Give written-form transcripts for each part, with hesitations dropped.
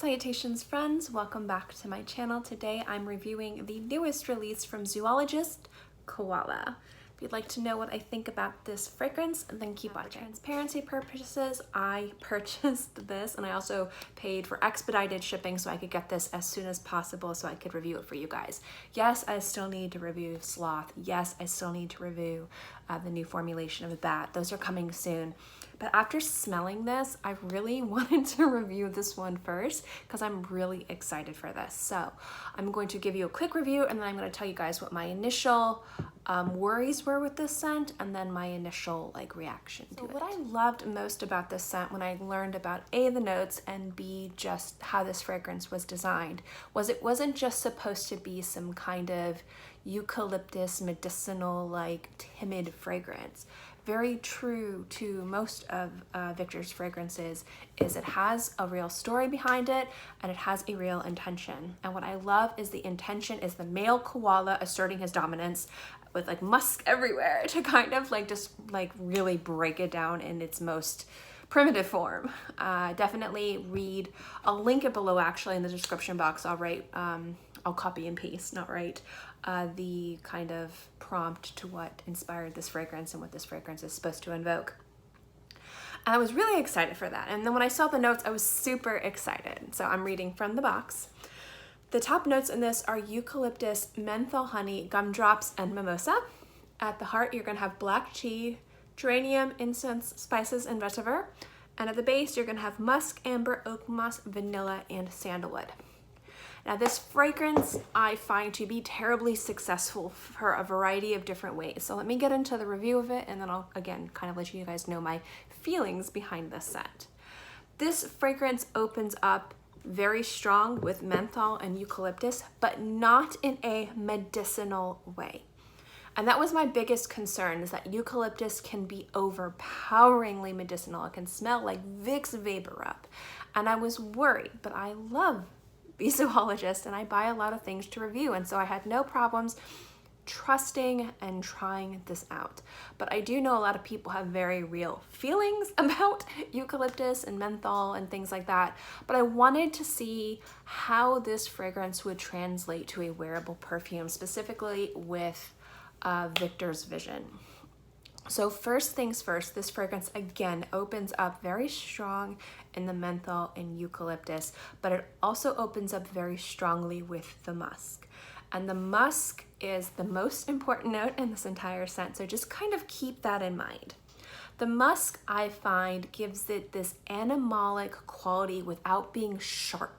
Salutations friends, welcome back to my channel. Today I'm reviewing the newest release from Zoologist Koala. If you'd like to know what I think about this fragrance, then keep watching. For transparency purposes, I purchased this and I also paid for expedited shipping so I could get this as soon as possible so I could review it for you guys. Yes, I still need to review Sloth. Yes, I still need to review the new formulation of the Bat. Those are coming soon. But after smelling this, I really wanted to review this one first because I'm really excited for this. So I'm going to give you a quick review and then I'm going to tell you guys what my initial worries were with this scent and then my initial reaction to it. What I loved most about this scent when I learned about A, the notes, and B, just how this fragrance was designed was it wasn't just supposed to be some kind of eucalyptus medicinal timid fragrance. Very true to most of Victor's fragrances is it has a real story behind it and it has a real intention. And what I love is the intention is the male koala asserting his dominance with musk everywhere to kind of really break it down in its most primitive form. Definitely read, I'll link it below actually in the description box. I'll write, I'll copy and paste, not write, the kind of prompt to what inspired this fragrance and what this fragrance is supposed to invoke. And I was really excited for that. And then when I saw the notes, I was super excited. So I'm reading from the box. The top notes in this are eucalyptus, menthol honey, gumdrops, and mimosa. At the heart, you're gonna have black tea, geranium, incense, spices, and vetiver. And at the base, you're gonna have musk, amber, oak moss, vanilla, and sandalwood. Now this fragrance I find to be terribly successful for a variety of different ways. So let me get into the review of it and then I'll again kind of let you guys know my feelings behind this scent. This fragrance opens up very strong with menthol and eucalyptus, but not in a medicinal way. And that was my biggest concern, is that eucalyptus can be overpoweringly medicinal. It can smell like Vicks Vapor Up. And I was worried, but I love the Zoologist and I buy a lot of things to review. And so I had no problems trusting and trying this out. But I do know a lot of people have very real feelings about eucalyptus and menthol and things like that. But I wanted to see how this fragrance would translate to a wearable perfume, specifically with Victor's vision. So first things first, this fragrance again opens up very strong in the menthol and eucalyptus, but it also opens up very strongly with the musk. And the musk is the most important note in this entire scent, so just kind of keep that in mind. The musk, I find, gives it this animalic quality without being sharp.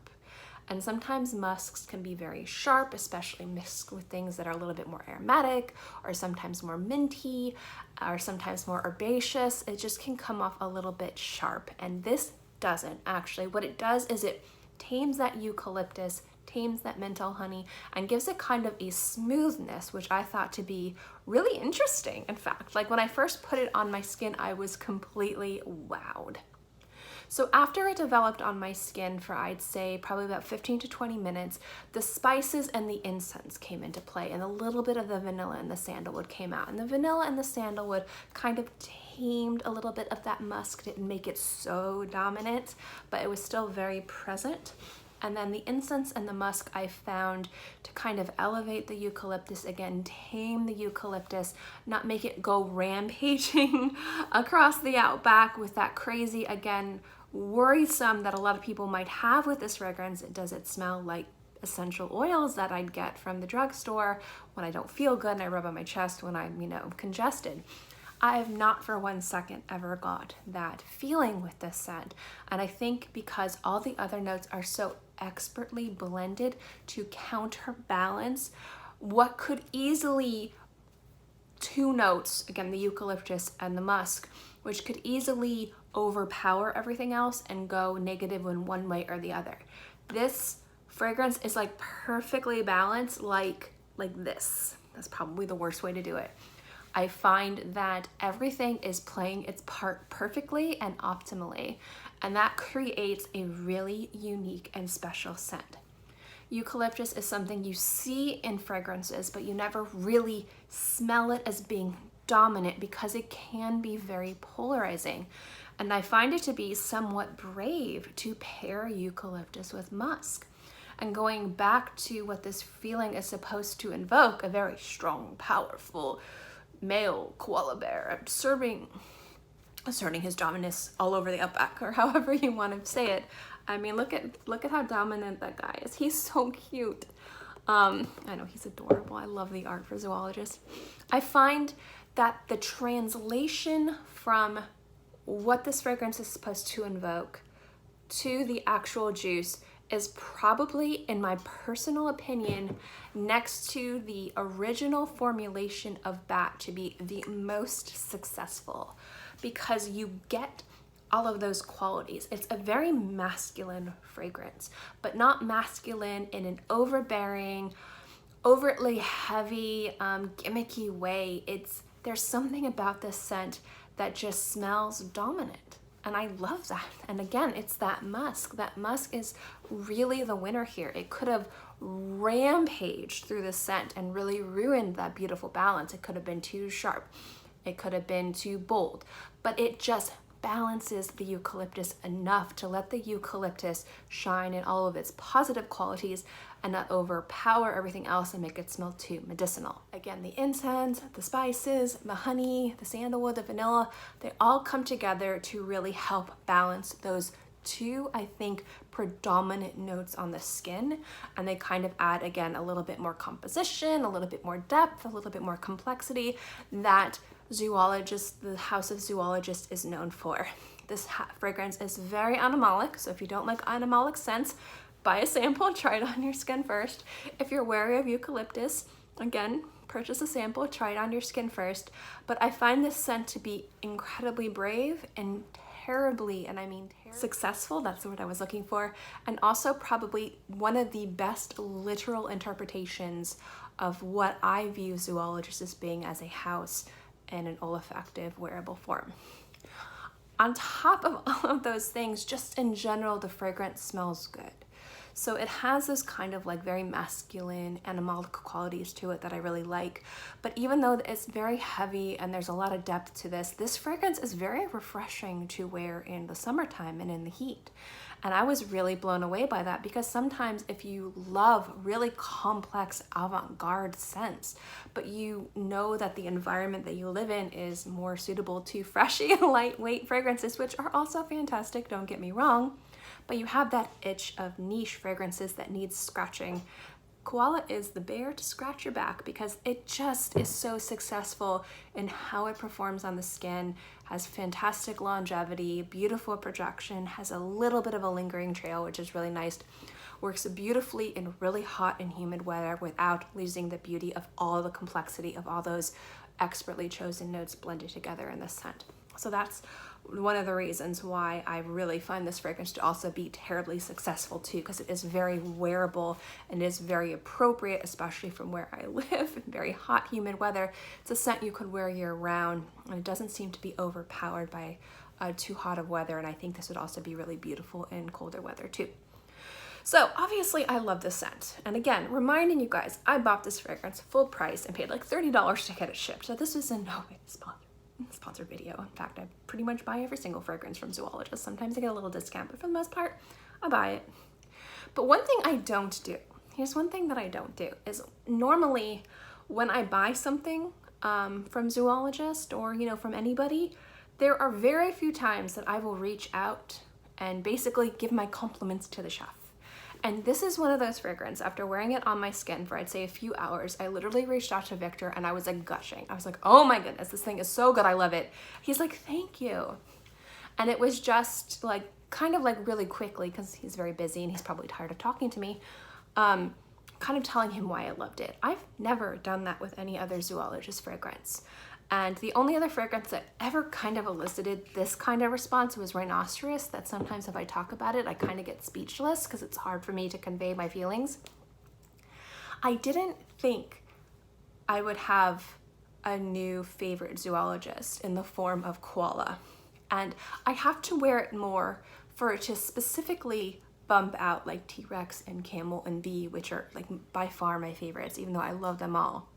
And sometimes musks can be very sharp, especially mixed with things that are a little bit more aromatic, or sometimes more minty, or sometimes more herbaceous. It just can come off a little bit sharp, and this doesn't actually. What it does is it tames that eucalyptus, tames that menthol honey, and gives it kind of a smoothness, which I thought to be really interesting. In fact, when I first put it on my skin, I was completely wowed. So after it developed on my skin for, I'd say, probably about 15 to 20 minutes, the spices and the incense came into play, and a little bit of the vanilla and the sandalwood came out. And the vanilla and the sandalwood kind of tamed a little bit of that musk, didn't make it so dominant, but it was still very present. And then the incense and the musk I found to kind of elevate the eucalyptus again, tame the eucalyptus, not make it go rampaging across the outback with that crazy, again, worrisome that a lot of people might have with this fragrance. Does it smell like essential oils that I'd get from the drugstore when I don't feel good and I rub on my chest when I'm, congested? I have not for 1 second ever got that feeling with this scent. And I think because all the other notes are so expertly blended to counterbalance what could easily, two notes, again, the eucalyptus and the musk, which could easily overpower everything else and go negative in one way or the other. This fragrance is perfectly balanced like this. That's probably the worst way to do it. I find that everything is playing its part perfectly and optimally, and that creates a really unique and special scent. Eucalyptus is something you see in fragrances, but you never really smell it as being dominant because it can be very polarizing. And I find it to be somewhat brave to pair eucalyptus with musk. And going back to what this feeling is supposed to invoke, a very strong, powerful male koala bear asserting his dominance all over the outback, or however you want to say it. I mean, look at how dominant that guy is. He's so cute. I know he's adorable. I love the art for zoologists. I find that the translation from what this fragrance is supposed to invoke to the actual juice is probably, in my personal opinion, next to the original formulation of Bat, to be the most successful, because you get all of those qualities. It's a very masculine fragrance, but not masculine in an overbearing, overtly heavy, gimmicky way. There's something about this scent that just smells dominant. And I love that. And again, it's that musk. That musk is really the winner here. It could have rampaged through the scent and really ruined that beautiful balance. It could have been too sharp. It could have been too bold. But it just balances the eucalyptus enough to let the eucalyptus shine in all of its positive qualities and not overpower everything else and make it smell too medicinal. Again, the incense, the spices, the honey, the sandalwood, the vanilla, they all come together to really help balance those two, I think, predominant notes on the skin, and they kind of add, again, a little bit more composition, a little bit more depth, a little bit more complexity that the House of Zoologists is known for. This fragrance is very animalic, so if you don't like animalic scents, buy a sample, try it on your skin first. If you're wary of eucalyptus, again, purchase a sample, try it on your skin first. But I find this scent to be incredibly brave and terribly, and I mean successful, that's the word I was looking for, and also probably one of the best literal interpretations of what I view zoologists as being as a house in an olfactive wearable form. On top of all of those things, just in general, the fragrance smells good. So it has this kind of like very masculine, animalic qualities to it that I really like. But even though it's very heavy and there's a lot of depth to this fragrance is very refreshing to wear in the summertime and in the heat. And I was really blown away by that, because sometimes if you love really complex avant-garde scents, but you know that the environment that you live in is more suitable to freshy and lightweight fragrances, which are also fantastic, don't get me wrong, but you have that itch of niche fragrances that needs scratching. Koala is the bear to scratch your back, because it just is so successful in how it performs on the skin, has fantastic longevity, beautiful projection, has a little bit of a lingering trail, which is really nice, works beautifully in really hot and humid weather without losing the beauty of all the complexity of all those expertly chosen notes blended together in this scent. So that's one of the reasons why I really find this fragrance to also be terribly successful too, because it is very wearable and is very appropriate, especially from where I live in very hot, humid weather. It's a scent you could wear year round, and it doesn't seem to be overpowered by too hot of weather, and I think this would also be really beautiful in colder weather too. So obviously I love this scent. And again, reminding you guys, I bought this fragrance full price and paid like $30 to get it shipped. So this was in no way sponsored video. In fact, I pretty much buy every single fragrance from Zoologist. Sometimes I get a little discount, but for the most part, I buy it. But one thing I don't do, here's one thing that I don't do, is normally when I buy something from Zoologist or, from anybody, there are very few times that I will reach out and basically give my compliments to the chef. And this is one of those fragrances, after wearing it on my skin for I'd say a few hours, I literally reached out to Victor and I was like gushing. I was like, oh my goodness, this thing is so good, I love it. He's like, thank you. And it was just like, kind of like really quickly, because he's very busy and he's probably tired of talking to me, kind of telling him why I loved it. I've never done that with any other Zoologist fragrance. And the only other fragrance that ever kind of elicited this kind of response was Rhinoceros, that sometimes if I talk about it, I kind of get speechless because it's hard for me to convey my feelings. I didn't think I would have a new favorite Zoologist in the form of Koala. And I have to wear it more for it to specifically bump out like T-Rex and Camel and Bee, which are like by far my favorites, even though I love them all.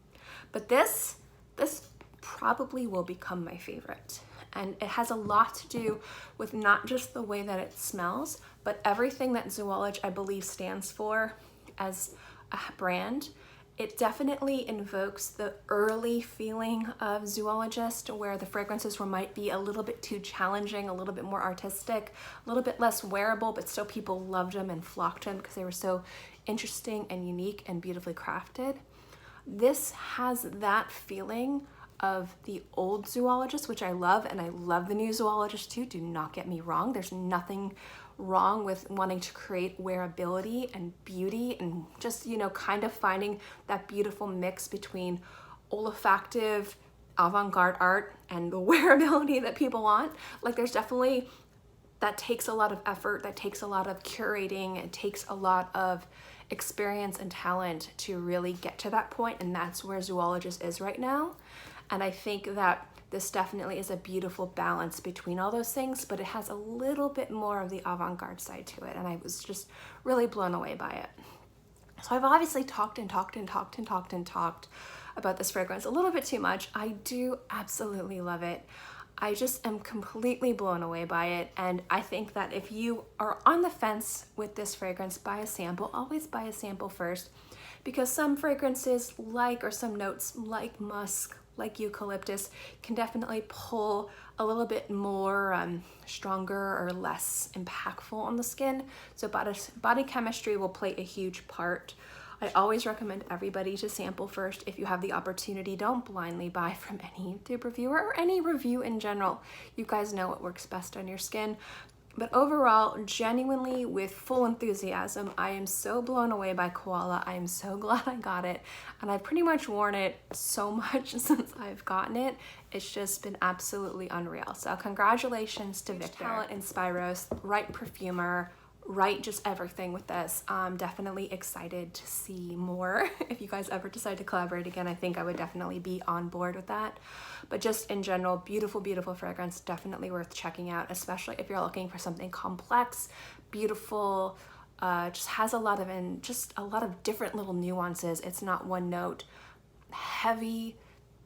But this probably will become my favorite. And it has a lot to do with not just the way that it smells, but everything that Zoologist, I believe, stands for as a brand. It definitely invokes the early feeling of Zoologist, where the fragrances might be a little bit too challenging, a little bit more artistic, a little bit less wearable, but still people loved them and flocked them because they were so interesting and unique and beautifully crafted. This has that feeling of the old Zoologist, which I love, and I love the new Zoologist too. Do not get me wrong. There's nothing wrong with wanting to create wearability and beauty and just, you know, kind of finding that beautiful mix between olfactive avant-garde art and the wearability that people want. Like, there's definitely, that takes a lot of effort, that takes a lot of curating, it takes a lot of experience and talent to really get to that point, and that's where Zoologist is right now. And I think that this definitely is a beautiful balance between all those things, but it has a little bit more of the avant-garde side to it, and I was just really blown away by it. So I've obviously talked about this fragrance a little bit too much. I do absolutely love it. I just am completely blown away by it, and I think that if you are on the fence with this fragrance, buy a sample. Always buy a sample first, because some fragrances or some notes like musk, like eucalyptus, can definitely pull a little bit more stronger or less impactful on the skin. So body chemistry will play a huge part. I always recommend everybody to sample first if you have the opportunity. Don't blindly buy from any YouTube reviewer or any review in general. You guys know what works best on your skin. But overall, genuinely, with full enthusiasm, I am so blown away by Koala. I am so glad I got it. And I've pretty much worn it so much since I've gotten it. It's just been absolutely unreal. So congratulations to Victor. Talent in Spiros, right perfumer, right just everything with this. I'm definitely excited to see more. If you guys ever decide to collaborate again, I think I would definitely be on board with that. But just in general, beautiful, beautiful fragrance, definitely worth checking out, especially if you're looking for something complex, beautiful, just has a lot of different little nuances. It's not one note, heavy,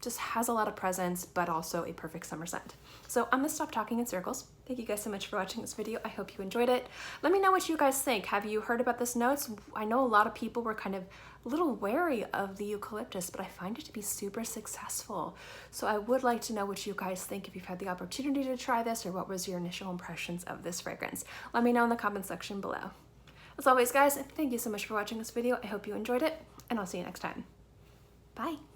just has a lot of presence, but also a perfect summer scent. So I'm gonna stop talking in circles. Thank you guys so much for watching this video. I hope you enjoyed it. Let me know what you guys think. Have you heard about this notes? I know a lot of people were kind of a little wary of the eucalyptus, but I find it to be super successful. So I would like to know what you guys think if you've had the opportunity to try this, or what was your initial impressions of this fragrance. Let me know in the comment section below. As always, guys, thank you so much for watching this video. I hope you enjoyed it, and I'll see you next time. Bye.